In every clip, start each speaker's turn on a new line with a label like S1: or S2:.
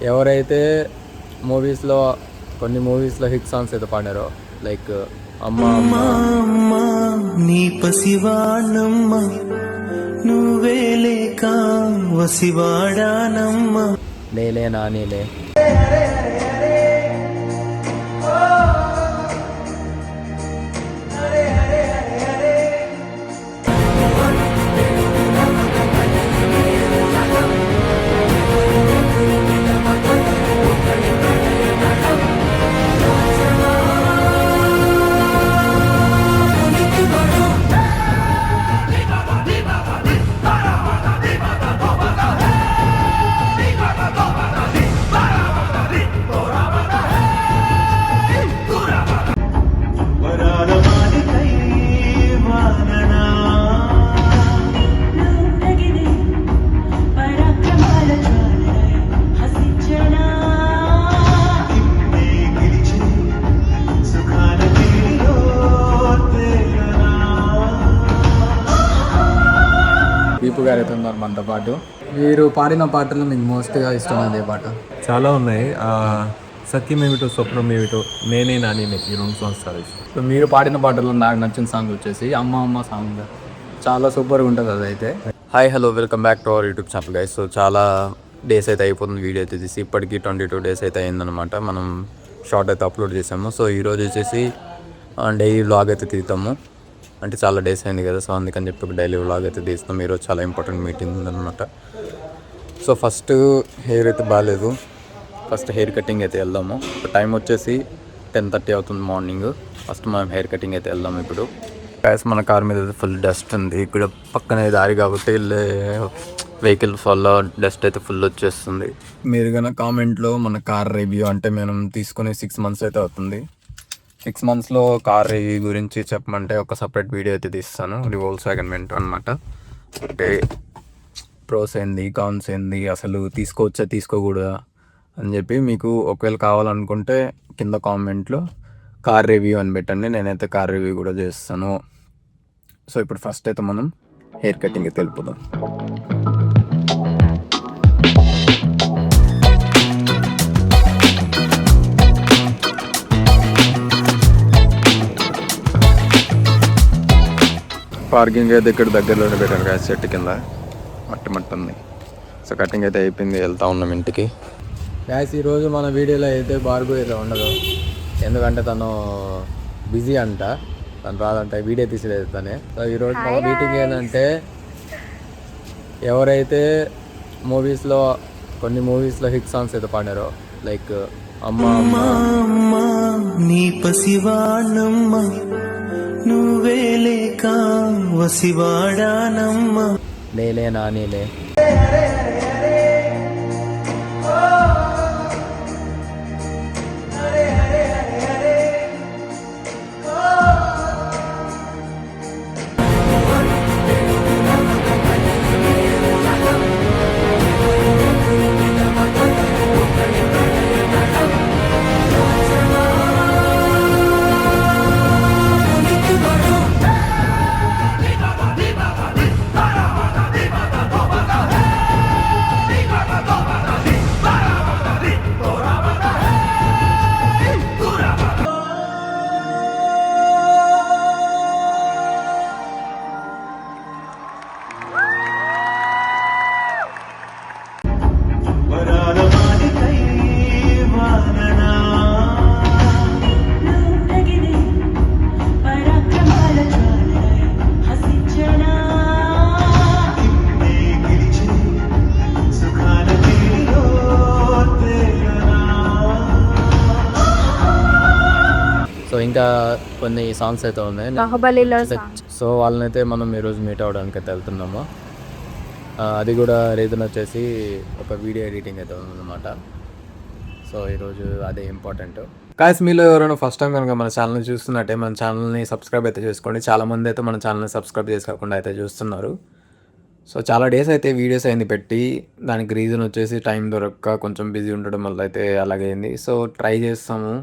S1: ఎవరైతే మూవీస్లో కొన్ని మూవీస్లో హిట్ సాంగ్స్ అయితే పాడారో లైక్ అమ్మ అమ్మ
S2: అమ్మ నీ పసివాణమ్మ నువ్వే లేక వసివాడానమ్మ
S1: నేలే నానేలే
S2: వరాల మాలికై వాననా
S3: నూనగిరి పరాక్రమాల జ్వాలై హసించనా
S2: నీ గెలిచి సుఖాల తీరిలో తేలనా
S1: దీపు గారు అయితే ఉన్నారు మనతో పాటు. మీరు పాడిన పాటలు మీకు మోస్ట్గా ఇష్టమైనది ఏ పాట?
S4: చాలా ఉన్నాయి. సత్యమేమిటో స్వప్నమేమిటో నేనే నానేనే ఈ 2 సాంగ్స్ చాలా ఇష్టం.
S1: సో మీరు పాడిన పాటల్లో నాకు నచ్చిన సాంగ్ వచ్చేసి అమ్మ అమ్మ సాంగ్. చాలా సూపర్గా ఉంటుంది అది అయితే. Hi hello welcome back to our YouTube channel guys. So చాలా డేస్ అయితే అయిపోతుంది వీడియో అయితే తీసి. ఇప్పటికీ 22 డేస్ అయితే అయిందనమాట. మనం షార్ట్ అయితే అప్లోడ్ చేసాము. సో ఈరోజు వచ్చేసి డైలీ వ్లాగ్ అయితే తీస్తాము. అంటే చాలా డేస్ అయింది కదా, సో అందుకని చెప్పి డైలీ వ్లాగ్ అయితే తీస్తాం. ఈరోజు చాలా ఇంపార్టెంట్ మీటింగ్ ఉందన్నమాట. సో ఫస్ట్ హెయిర్ అయితే బాగాలేదు, ఫస్ట్ హెయిర్ కటింగ్ అయితే వెళ్దాము. టైం వచ్చేసి 10:30 అవుతుంది మార్నింగ్. ఫస్ట్ మనం హెయిర్ కటింగ్ అయితే వెళ్దాము ఇప్పుడు. గ్యాస్ మన కార్ మీద అయితే ఫుల్ డస్ట్ ఉంది. ఇక్కడ పక్కనే దారి కాబట్టి వెహికల్స్ వల్ల డస్ట్ అయితే ఫుల్ వచ్చేస్తుంది. మీరు కనుక కామెంట్లో మన కార్ రివ్యూ, అంటే మనం తీసుకుని 6 మంత్స్ అయితే అవుతుంది, 6 మంత్స్లో కార్ రివ్యూ గురించి చెప్పమంటే ఒక సపరేట్ వీడియో అయితే తీస్తాను. వోల్క్స్వాగన్ వెంటో అనమాట. అంటే ప్రోస్ ఏంది, కాన్స్ ఏంది, అసలు తీసుకోవచ్చా తీసుకోకూడదా అని చెప్పి మీకు ఒకవేళ కావాలనుకుంటే కింద కామెంట్లో కార్ రివ్యూ అని పెట్టండి. నేనైతే కార్ రివ్యూ కూడా చేస్తాను. సో ఇప్పుడు ఫస్ట్ అయితే మనం హెయిర్ కటింగ్ అయితే వెళ్ళిపోదాం. పార్కింగ్ అయితే ఇక్కడ దగ్గరలోనే పెట్టారు కదా, చెట్టు కింద మట్టి ఉంది. సో కటింగ్ అయితే అయిపోయింది, వెళ్తా ఉన్నాం ఇంటికి. గ్యాస్ ఈరోజు మన వీడియోలో అయితే భార్గవి అయితే ఉండదు, ఎందుకంటే తను బిజీ అంట, తను రాదంట, వీడియో తీసేది తనే. సో ఈరోజు మన మీటింగ్ ఏంటంటే ఎవరైతే మూవీస్లో కొన్ని మూవీస్లో హిట్ సాంగ్స్ అయితే పాడారో లైక్ అమ్మ అమ్మ
S2: అమ్మ నీ పసివాణమ్మ నువ్వే లేక వసివాడానమ్మ
S1: నేలే నానేలే,
S2: వరాల మాలికై వాననా
S3: నూనగిరి పరాక్రమాల జ్వాలై హసించనా
S2: నీ గెలిచి సుఖాల తీరిలో తేలనా
S1: సో ఇంకా కొన్ని సాంగ్స్ అయితే ఉన్నాయి.
S5: బాహుబలిలో
S1: సో వాళ్ళనైతే మనం ఈరోజు మీట్ అవ్వడానికి అయితే వెళ్తున్నాము. అది కూడా రీజన్ వచ్చేసి ఒక వీడియో ఎడిటింగ్ అయితే ఉందన్నమాట. సో ఈరోజు అదే ఇంపార్టెంట్. కాస్ మీలో ఎవరైనా ఫస్ట్ టైం కనుక మన ఛానల్ని చూస్తున్నట్టే మన ఛానల్ని సబ్స్క్రైబ్ అయితే చేసుకోండి. చాలామంది అయితే మన ఛానల్ని సబ్స్క్రైబ్ చేసుకోకుండా అయితే చూస్తున్నారు. సో చాలా డేస్ అయితే వీడియోస్ అయింది పెట్టి, దానికి రీజన్ వచ్చేసి టైం దొరక్క కొంచెం బిజీ ఉండడం వల్ల అయితే అలాగైంది. సో ట్రై చేస్తాము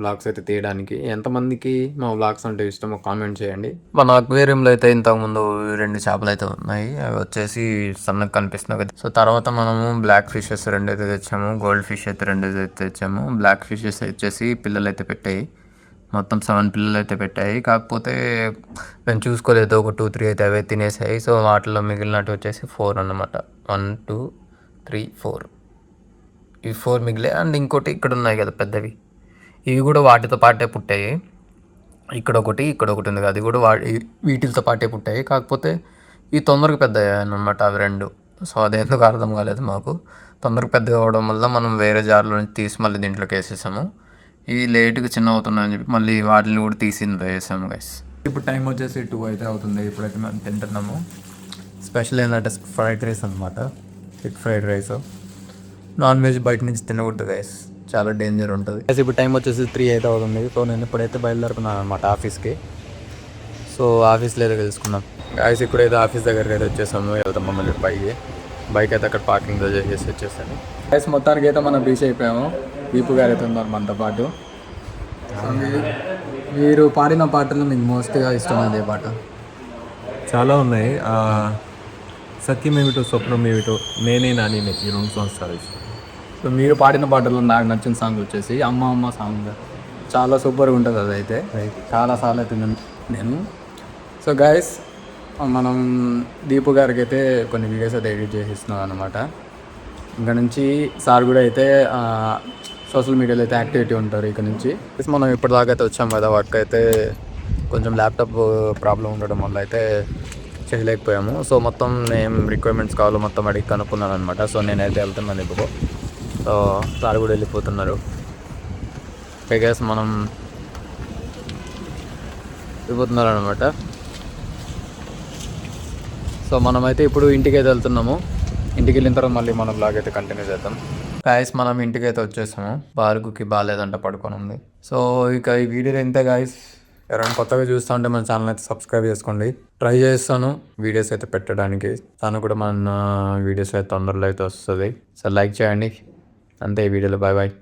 S1: వ్లాగ్స్ అయితే తీయడానికి. ఎంతమందికి మా వ్లాగ్స్ అంటే ఇష్టమో కామెంట్ చేయండి. మన అక్వేరియంలో అయితే ఇంతకుముందు 2 చేపలు అయితే ఉన్నాయి. అవి వచ్చేసి సన్నగా కనిపిస్తున్నాయి కదా. సో తర్వాత మనము బ్లాక్ ఫిషెస్ 2 అయితే తెచ్చాము, గోల్డ్ ఫిష్ అయితే 2 అయితే తెచ్చాము. బ్లాక్ ఫిషెస్ వచ్చేసి పిల్లలు అయితే పెట్టాయి, మొత్తం 7 పిల్లలు అయితే పెట్టాయి. కాకపోతే మేము చూసుకోలేదు, ఒక 2-3 అయితే అవే తినేసాయి. సో వాటిలో మిగిలినట్టు వచ్చేసి 4 అన్నమాట. 1 2 3 4 ఇవి 4 మిగిలే. అండ్ ఇంకోటి ఇక్కడ ఉన్నాయి కదా పెద్దవి, ఇవి కూడా వాటితో పాటే పుట్టాయి. ఇక్కడ ఒకటి ఉంది కదా, అది కూడా వీటితో పాటే పుట్టాయి. కాకపోతే ఇవి తొందరగా పెద్ద అన్నమాట అవి 2. సో అదేందుకు అర్థం కాలేదు మాకు. తొందరగా పెద్దగా అవడం వల్ల మనం వేరే జార్లో నుంచి తీసి మళ్ళీ దీంట్లోకి వేసేసాము. ఇవి లేట్గా చిన్న అవుతున్నాయని చెప్పి మళ్ళీ వాటిని కూడా తీసి ఇందులో వేసాము గైస్. ఇప్పుడు టైం వచ్చేసి 2 అయితే అవుతుంది. ఇప్పుడైతే మనం తింటున్నాము. స్పెషల్ ఏంటంటే ఫ్రైడ్ రైస్ అనమాట, egg fried rice. Non veg బయట నుంచి తినకూడదు గైస్, చాలా డేంజర్ ఉంటుంది. ఇప్పుడు టైం వచ్చేసి 3 అయితే అవుతుంది. సో నేను ఇప్పుడైతే బయలుదేరుకున్నాను అనమాట ఆఫీస్కి. సో ఆఫీస్లో ఏదో తెలుసుకున్నాం గైస్. ఇప్పుడైతే ఆఫీస్ దగ్గరికి అయితే వచ్చేసాము. వెళ్తాం మమ్మల్ని బైక్ అయితే అక్కడ పార్కింగ్లో చేసి వచ్చేసాను గైస్. మొత్తానికి అయితే మనం బీచ్ అయిపోయాము. దీపు గారు అయితే ఉన్నారు మనతో పాటు. మీరు పాడిన పాటలు మీకు మోస్ట్గా ఇష్టమైంది ఏ పాట?
S4: చాలా ఉన్నాయి. సత్యమేమిటో స్వప్నమేమిటో, నేనే నాని ఈ 2 సాంగ్స్ చాలా ఇష్టం.
S1: సో మీరు పాడిన పాటల్లో నాకు నచ్చిన సాంగ్ వచ్చేసి అమ్మ అమ్మ సాంగ్. చాలా సూపర్గా ఉంటుంది అది అయితే. చాలాసార్లు అయితే నేను. సో గైస్, మనం దీపు గారికి అయితే కొన్ని వీడియోస్ అయితే ఎడిట్ చేసి ఇస్తున్నాం అనమాట. ఇంకా నుంచి సార్ కూడా అయితే సోషల్ మీడియాలో అయితే యాక్టివిటీ ఉంటారు ఇక్కడ నుంచి. మనం ఇప్పటిదాకా అయితే వచ్చాం కదా, వాటికి అయితే కొంచెం ల్యాప్టాప్ ప్రాబ్లం ఉండడం వల్ల అయితే చేయలేకపోయాము. సో మొత్తం ఏం రిక్వైర్మెంట్స్ కావాలో మొత్తం అడిగి కనుక్కున్నాను అనమాట. సో నేనైతే వెళ్తున్నాను ఇప్పుడు. సో సార్ కూడా వెళ్ళిపోతున్నారు. గైస్ మనం వెళ్ళిపోతున్నారు అనమాట. సో మనమైతే ఇప్పుడు ఇంటికి అయితే వెళ్తున్నాము. ఇంటికి వెళ్ళిన తర్వాత మళ్ళీ మనం బ్లాగ్ అయితే కంటిన్యూ చేద్దాం. గాయస్ మనం ఇంటికి అయితే వచ్చేసాము. బార్గుకి బాగాలేదంట, పడుకొని ఉంది. సో ఇక ఈ వీడియో ఇంతే గాయస్. ఎవరైనా కొత్తగా చూస్తూ ఉంటే మన ఛానల్ అయితే సబ్స్క్రైబ్ చేసుకోండి. ట్రై చేస్తాను వీడియోస్ అయితే పెట్టడానికి. తను కూడా మన వీడియోస్ అయితే తొందరలో అయితే వస్తుంది. సో లైక్ చేయండి. అంతే ఈ వీడియోలో. Bye bye.